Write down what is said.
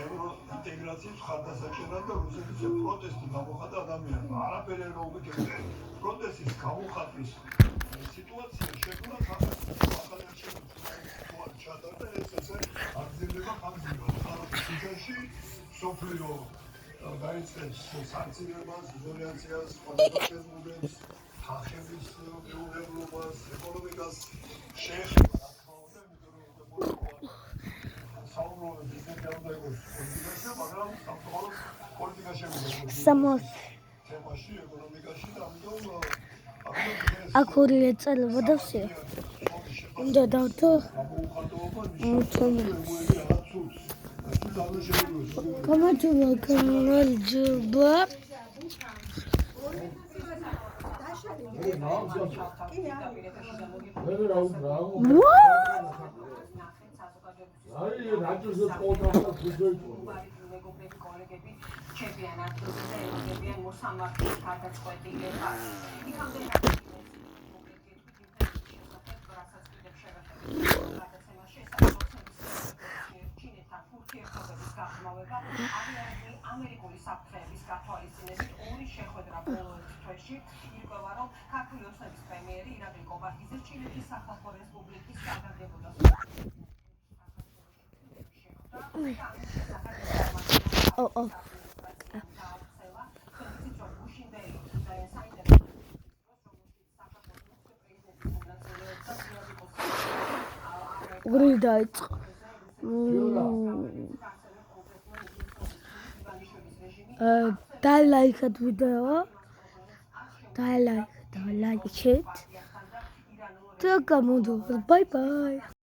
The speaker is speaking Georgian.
ევროინტეგრაციის ხარდასაჭერად და რუსეთის პროტესტი გამოხატა ადამიანმა. არაფერი არ მოუგებია. პროტესტის გამოხატვის სიტუაცია შექმნა საქართველოს ახალი არჩევნების ჩატარდა ეს ესე აგზელება ხანგრძლივად. ხალხში სოფლიო დაიწყეს სანქციებას, იზოლაციას, პოლიტიკურ მუდმივს, ხალხების მეურნეობას, ეკონომიკას შეეხება. Samos. Akuriye წელობა და ვსია. უნდა დავთო. გამარჯობა, გამარჯობა. აი, რაჭის პოდკასტი გუგლში. ჩემპიონატის ევროპიან მოსამართლეს გადაწყვეტილება. იქამდე ამერიკული საფრთხეების გათვალისწინებით ორი შეხვედრა ბოლო თვეში ირკვევა, რომ ქართული ოცნების პრემიერი ირაკლი კობახიძე ჩინეთის სახალხო რესპუბლიკის საგანგებო Like the video. Like it. Bye bye.